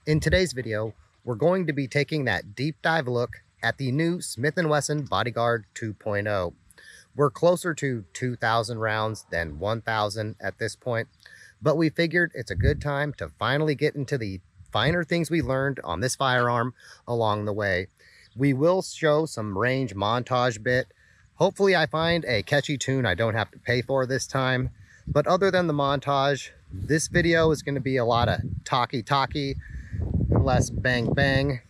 In today's video, we're going to be taking that deep dive look at the new Smith & Wesson Bodyguard 2.0. We're closer to 2,000 rounds than 1,000 at this point, but we figured it's a good time to finally get into the finer things we learned on this firearm along the way. We will show some range montage bit. Hopefully I find a catchy tune I don't have to pay for this time. But other than the montage, this video is going to be a lot of talky and less bang bang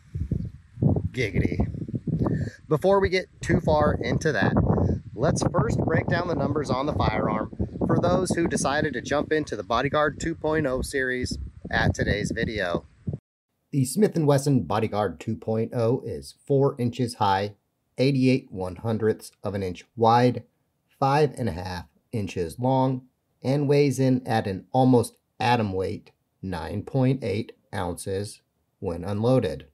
giggity. Before we get too far into that, let's first break down the numbers on the firearm for those who decided to jump into the Bodyguard 2.0 series at today's video. The Smith & Wesson Bodyguard 2.0 is 4 inches high, 88/100ths of an inch wide, 5.5 inches long, and weighs in at an almost atom weight 9.8 ounces when unloaded.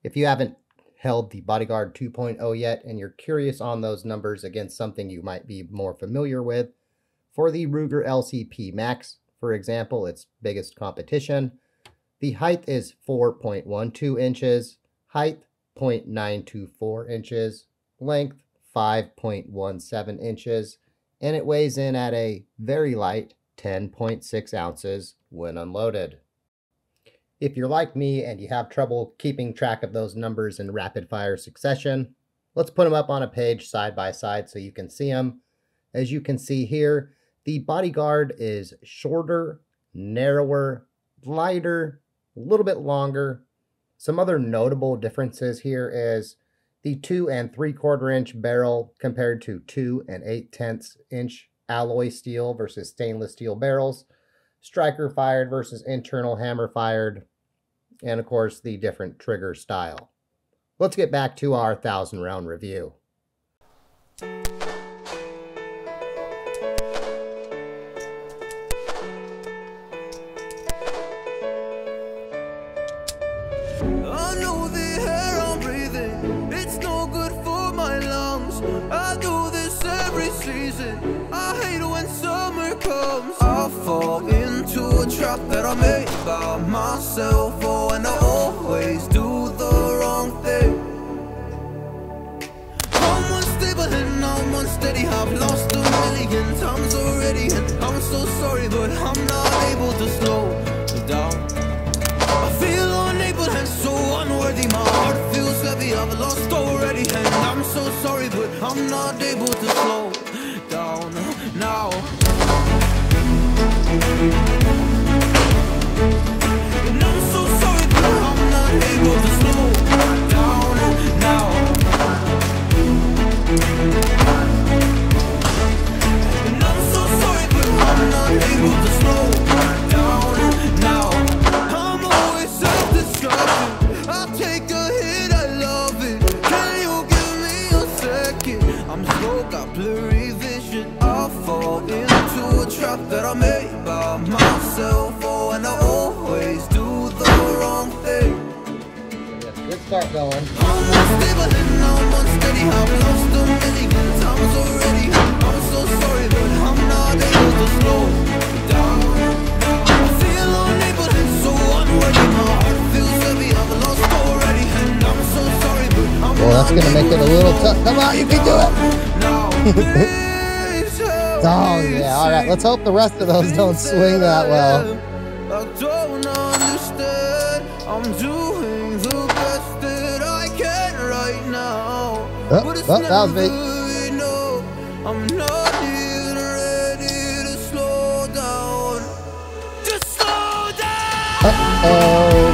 If you haven't held the Bodyguard 2.0 yet and you're curious on those numbers against something you might be more familiar with, for the Ruger LCP Max, for example, its biggest competition, the height is 4.12 inches, height 0.924 inches, length 5.17 inches, and it weighs in at a very light 10.6 ounces when unloaded. If you're like me and you have trouble keeping track of those numbers in rapid fire succession, let's put them up on a page side by side so you can see them. As you can see here, the Bodyguard is shorter, narrower, lighter, a little bit longer. Some other notable differences here is the 2 3/4 inch barrel compared to 2 8/10 inch alloy steel versus stainless steel barrels, striker fired versus internal hammer fired, and of course the different trigger style. Let's get back to our 1,000 round review. I know the air I'm breathing, it's no good for my lungs. I do this every season, I hate when summer comes. I fall into a trap that I made by myself, oh, and I always do the wrong thing. I'm unstable and I'm unsteady, I've lost a million times already, and I'm so sorry, but I'm not able to slow down. I feel unable and so unworthy, my heart feels heavy, I've lost already, and I'm so sorry, but I'm not able to slow down now. And I'm so sorry, but I'm not able to slow down now. And I'm so sorry, but I'm not able to slow down now. I'm always self-destructive, I take a hit, I love it. Can you give me a second? I'm slow, got blurry vision, I fall into a trap that I made by myself, oh, and I always do the wrong thing. Let's start going. I'm unstable and I'm unsteady, I've lost a million times already. I'm so sorry, but I'm not able to slow down. I feel unable and so unworthy, my heart feels heavy, I've lost already, and I'm so sorry, but I'm Well, that's going to make it a little tough. Come on, you can do it! Oh, yeah. All right, let's hope the rest of those don't swing that well. I don't understand, I'm doing the best that I can right now. But it's that was me. never enough. I'm not even ready to slow down. Just slow down! Uh-oh.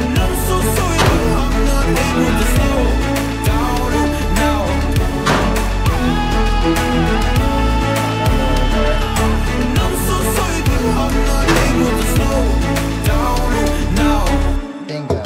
And I'm so sorry, but I'm not able to slow down now. And I'm so sorry, but I'm not able to slow down now. Bingo.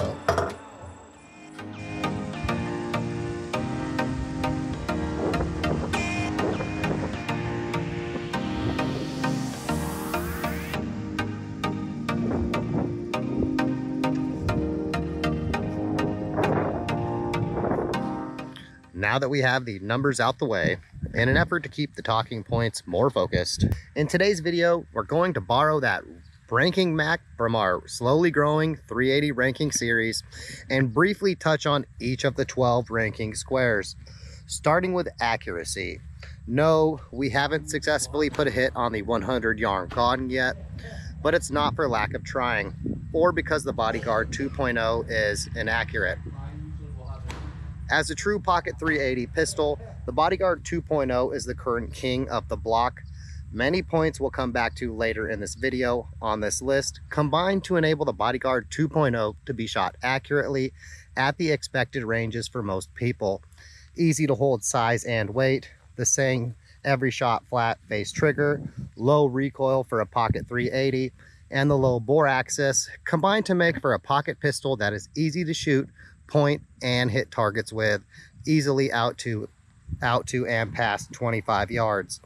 Now that we have the numbers out the way, in an effort to keep the talking points more focused, in today's video, we're going to borrow that ranking Mac from our slowly growing 380 ranking series and briefly touch on each of the 12 ranking squares. Starting with accuracy. No, we haven't successfully put a hit on the 100 yarn gone yet, but it's not for lack of trying or because the Bodyguard 2.0 is inaccurate. As a true pocket 380 pistol, the Bodyguard 2.0 is the current king of the block. Many points we'll come back to later in this video on this list combine to enable the Bodyguard 2.0 to be shot accurately at the expected ranges for most people. Easy to hold size and weight, the same every shot flat face trigger, low recoil for a pocket 380, and the low bore axis combine to make for a pocket pistol that is easy to shoot, point, and hit targets with, easily out to and past 25 yards.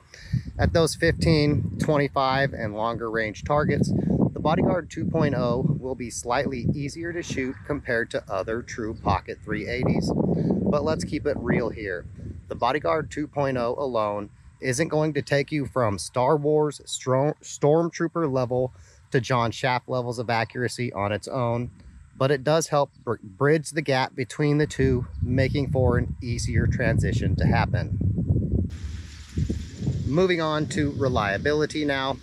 At those 15, 25, and longer range targets, the Bodyguard 2.0 will be slightly easier to shoot compared to other true pocket 380s. But let's keep it real here. The Bodyguard 2.0 alone isn't going to take you from Star Wars Stormtrooper level to John Shaft levels of accuracy on its own, but it does help bridge the gap between the two, making for an easier transition to happen. Moving on to reliability now.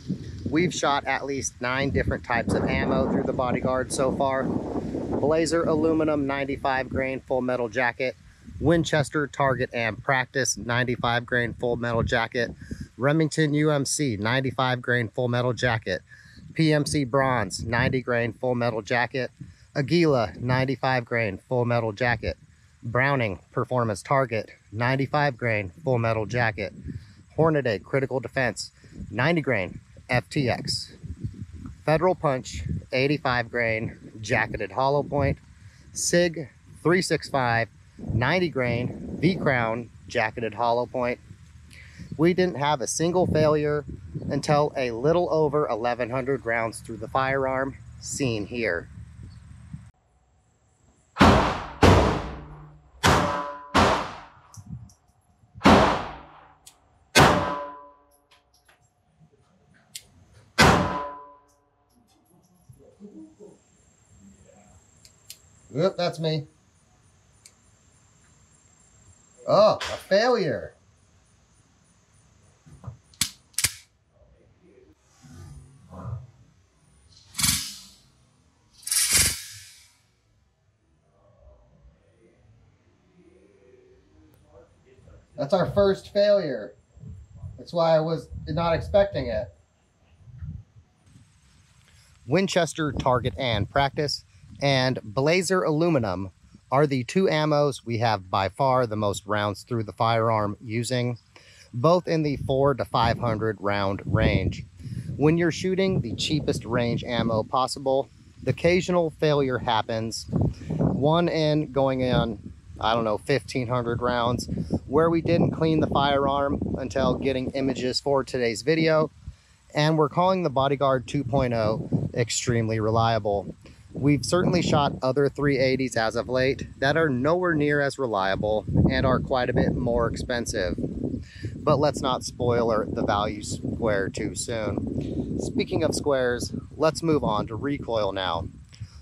We've shot at least 9 different types of ammo through the Bodyguard so far. Blazer aluminum 95 grain full metal jacket, Winchester target and practice 95 grain full metal jacket, Remington UMC 95 grain full metal jacket, PMC bronze 90 grain full metal jacket, Aguila 95 grain full metal jacket, Browning performance target 95 grain full metal jacket, Hornady critical defense 90 grain FTX, Federal Punch 85 grain jacketed hollow point, SIG 365 90 grain V-Crown jacketed hollow point. We didn't have a single failure until a little over 1,100 rounds through the firearm, seen here. Yep, that's me. Oh, a failure. That's our first failure. That's why I was not expecting it. Winchester target and practice and Blazer aluminum are the 2 ammos we have by far the most rounds through the firearm using, both in the 400 to 500 round range. When you're shooting the cheapest range ammo possible, the occasional failure happens. One in going in, I don't know, 1,500 rounds, where we didn't clean the firearm until getting images for today's video, and we're calling the Bodyguard 2.0 extremely reliable. We've certainly shot other 380s as of late that are nowhere near as reliable and are quite a bit more expensive. But let's not spoil the value square too soon. Speaking of squares, let's move on to recoil now.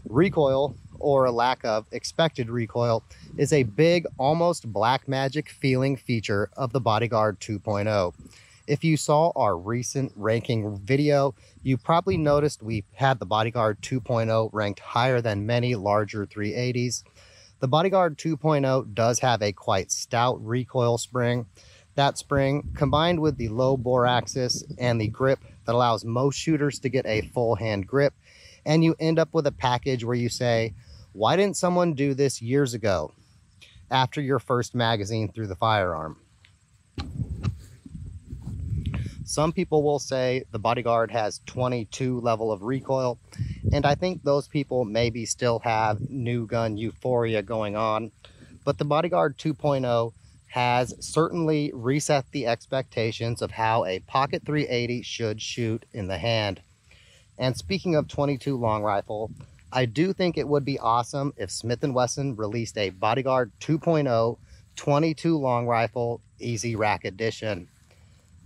Recoil, or a lack of expected recoil, is a big, almost black magic feeling feature of the Bodyguard 2.0. If you saw our recent ranking video, you probably noticed we had the Bodyguard 2.0 ranked higher than many larger 380s. The Bodyguard 2.0 does have a quite stout recoil spring. That spring, combined with the low bore axis and the grip that allows most shooters to get a full hand grip, and you end up with a package where you say, why didn't someone do this years ago after your first magazine through the firearm? Some people will say the Bodyguard has 22 level of recoil, and I think those people maybe still have new gun euphoria going on, but the Bodyguard 2.0 has certainly reset the expectations of how a pocket 380 should shoot in the hand. And speaking of 22 long rifle, I do think it would be awesome if Smith & Wesson released a Bodyguard 2.0 22 long rifle easy rack edition,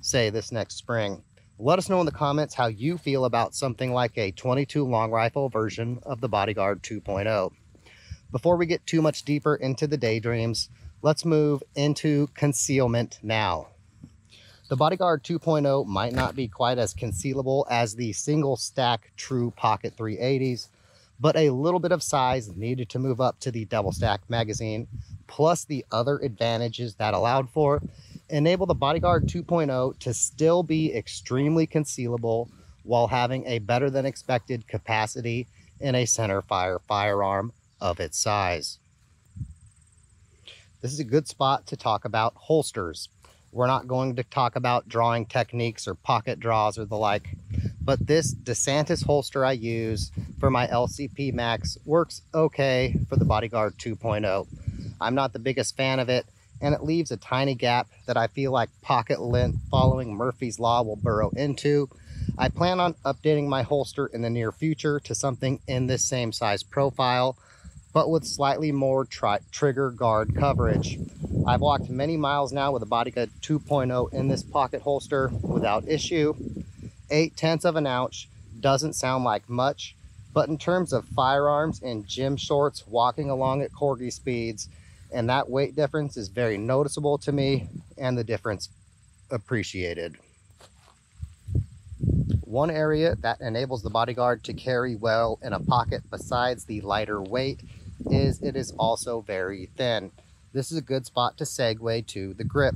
say this next spring. Let us know in the comments how you feel about something like a 22 long rifle version of the Bodyguard 2.0. Before we get too much deeper into the daydreams, let's move into concealment now. The Bodyguard 2.0 might not be quite as concealable as the single stack true pocket 380s, but a little bit of size needed to move up to the double stack magazine, plus the other advantages that allowed for, enable the Bodyguard 2.0 to still be extremely concealable while having a better than expected capacity in a center fire firearm of its size. This is a good spot to talk about holsters. We're not going to talk about drawing techniques or pocket draws or the like, but this DeSantis holster I use for my LCP Max works okay for the Bodyguard 2.0. I'm not the biggest fan of it, and it leaves a tiny gap that I feel like pocket lint following Murphy's Law will burrow into. I plan on updating my holster in the near future to something in this same size profile, but with slightly more trigger guard coverage. I've walked many miles now with a Bodyguard 2.0 in this pocket holster without issue. 0.8 of an ounce doesn't sound like much, but in terms of firearms and gym shorts walking along at Corgi speeds, and that weight difference is very noticeable to me, and the difference appreciated. One area that enables the Bodyguard to carry well in a pocket besides the lighter weight is it is also very thin. This is a good spot to segue to the grip.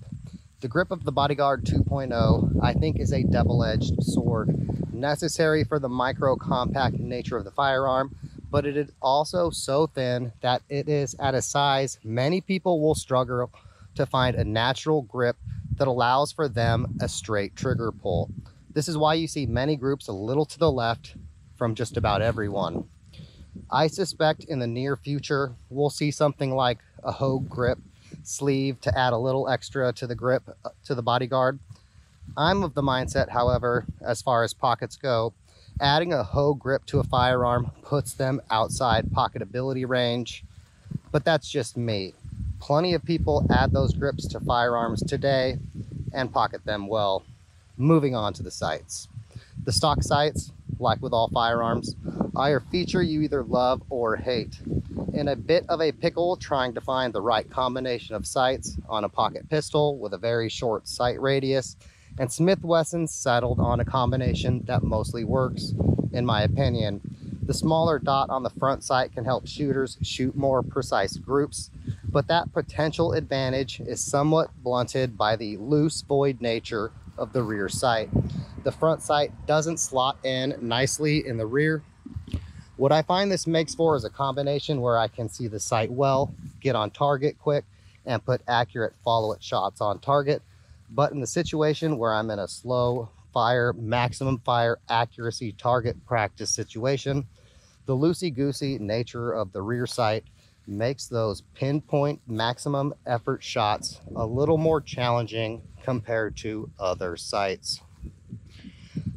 The grip of the Bodyguard 2.0 I think is a double-edged sword, necessary for the micro compact nature of the firearm, but it is also so thin that it is at a size many people will struggle to find a natural grip that allows for them a straight trigger pull. This is why you see many groups a little to the left from just about everyone. I suspect in the near future we'll see something like a Hogue grip sleeve to add a little extra to the grip to the Bodyguard. I'm of the mindset, however, as far as pockets go, adding a Hogue grip to a firearm puts them outside pocketability range, but that's just me. Plenty of people add those grips to firearms today and pocket them well. Moving on to the sights. The stock sights, like with all firearms, are a feature you either love or hate. In a bit of a pickle trying to find the right combination of sights on a pocket pistol with a very short sight radius, and Smith & Wesson settled on a combination that mostly works, in my opinion. The smaller dot on the front sight can help shooters shoot more precise groups, but that potential advantage is somewhat blunted by the loose void nature of the rear sight. The front sight doesn't slot in nicely in the rear. What I find this makes for is a combination where I can see the sight well, get on target quick, and put accurate follow-it shots on target. But in the situation where I'm in a slow fire, maximum fire accuracy target practice situation, the loosey-goosey nature of the rear sight makes those pinpoint maximum effort shots a little more challenging compared to other sights.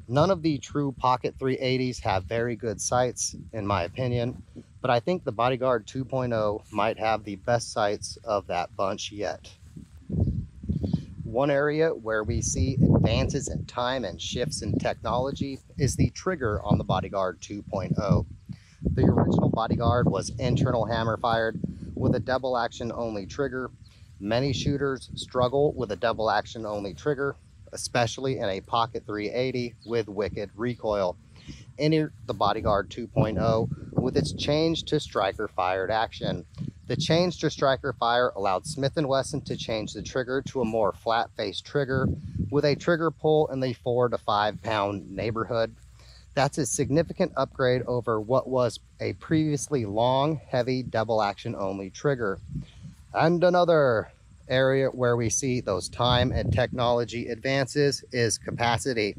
None of the true pocket 380s have very good sights, in my opinion, but I think the Bodyguard 2.0 might have the best sights of that bunch yet. One area where we see advances in time and shifts in technology is the trigger on the Bodyguard 2.0. The original Bodyguard was internal hammer fired with a double action only trigger. Many shooters struggle with a double action only trigger, especially in a pocket 380 with wicked recoil. Enter the Bodyguard 2.0 with its change to striker fired action. The change to striker fire allowed Smith & Wesson to change the trigger to a more flat face trigger with a trigger pull in the 4 to 5 pound neighborhood. That's a significant upgrade over what was a previously long, heavy double action only trigger. And another area where we see those time and technology advances is capacity.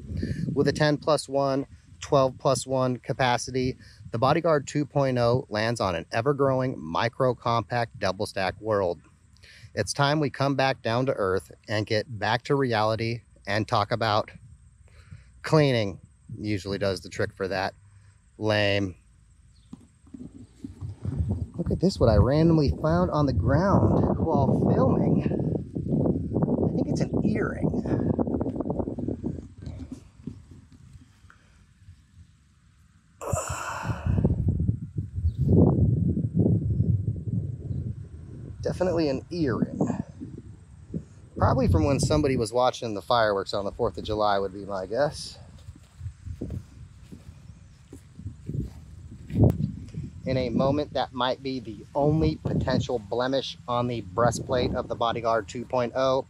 With a 10+1, 12+1 capacity, the Bodyguard 2.0 lands on an ever-growing micro-compact double-stack world. It's time we come back down to earth and get back to reality and talk about cleaning. Usually does the trick for that. Lame. Look at this, what I randomly found on the ground while filming. I think it's an earring. Definitely an earring. Probably from when somebody was watching the fireworks on the 4th of July would be my guess. In a moment that might be the only potential blemish on the breastplate of the Bodyguard 2.0,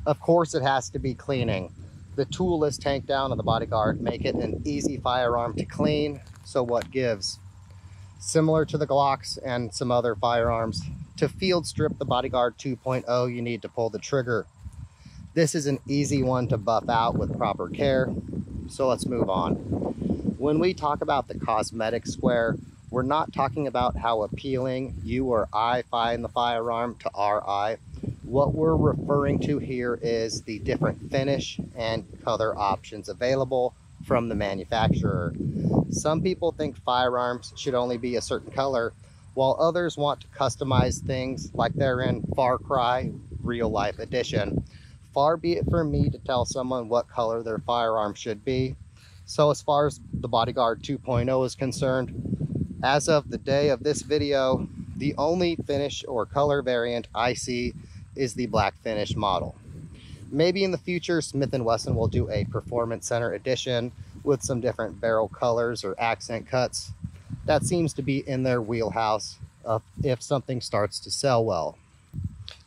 of course it has to be cleaning. The toolless tank down of the Bodyguard make it an easy firearm to clean, so what gives? Similar to the Glocks and some other firearms, to field strip the Bodyguard 2.0 you need to pull the trigger. This is an easy one to buff out with proper care, so let's move on. When we talk about the cosmetic square, we're not talking about how appealing you or I find the firearm to our eye. What we're referring to here is the different finish and color options available from the manufacturer. Some people think firearms should only be a certain color, while others want to customize things like they're in Far Cry Real Life Edition. Far be it from me to tell someone what color their firearm should be. So as far as the Bodyguard 2.0 is concerned, as of the day of this video, the only finish or color variant I see is the black finish model. Maybe in the future, Smith & Wesson will do a Performance Center edition with some different barrel colors or accent cuts. That seems to be in their wheelhouse if something starts to sell well.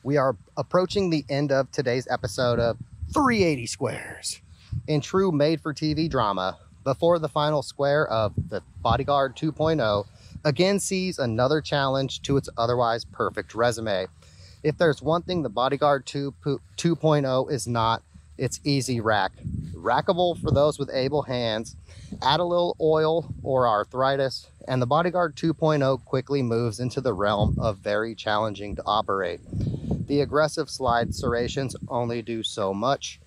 We are approaching the end of today's episode of 380 Squares. In true made-for-TV drama, before the final square of the Bodyguard 2.0 again sees another challenge to its otherwise perfect resume. If there's one thing the Bodyguard 2.0 is not, it's easy rack. Rackable for those with able hands. Add a little oil or arthritis, and the Bodyguard 2.0 quickly moves into the realm of very challenging to operate. The aggressive slide serrations only do so much.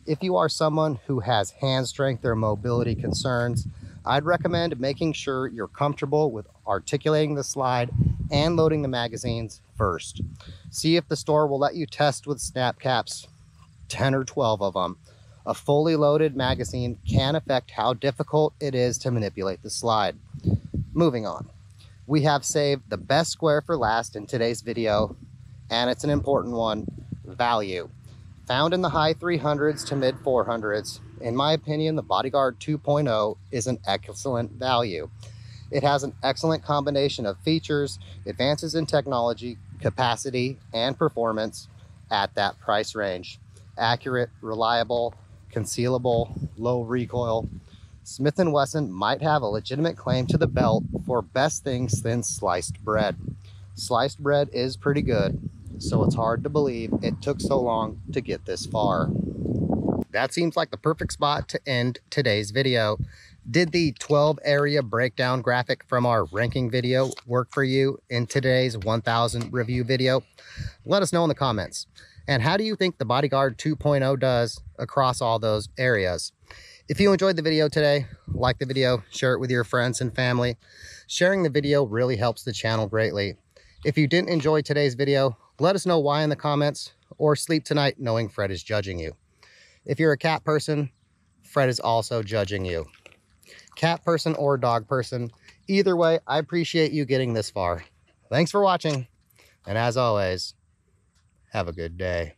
If you are someone who has hand strength or mobility concerns, I'd recommend making sure you're comfortable with articulating the slide and loading the magazines first. See if the store will let you test with snap caps, 10 or 12 of them. A fully loaded magazine can affect how difficult it is to manipulate the slide. Moving on. We have saved the best square for last in today's video, and it's an important one: value. Found in the high 300s to mid 400s, in my opinion, the Bodyguard 2.0 is an excellent value. It has an excellent combination of features, advances in technology, capacity, and performance at that price range. Accurate, reliable, concealable, low recoil. Smith & Wesson might have a legitimate claim to the belt for best things than sliced bread. Sliced bread is pretty good, so it's hard to believe it took so long to get this far. That seems like the perfect spot to end today's video. Did the 12 area breakdown graphic from our ranking video work for you in today's 1000 review video? Let us know in the comments. And how do you think the Bodyguard 2.0 does across all those areas? If you enjoyed the video today, like the video, share it with your friends and family. Sharing the video really helps the channel greatly. If you didn't enjoy today's video, let us know why in the comments, or sleep tonight knowing Fred is judging you. If you're a cat person, Fred is also judging you. Cat person or dog person, either way, I appreciate you getting this far. Thanks for watching, and as always, have a good day.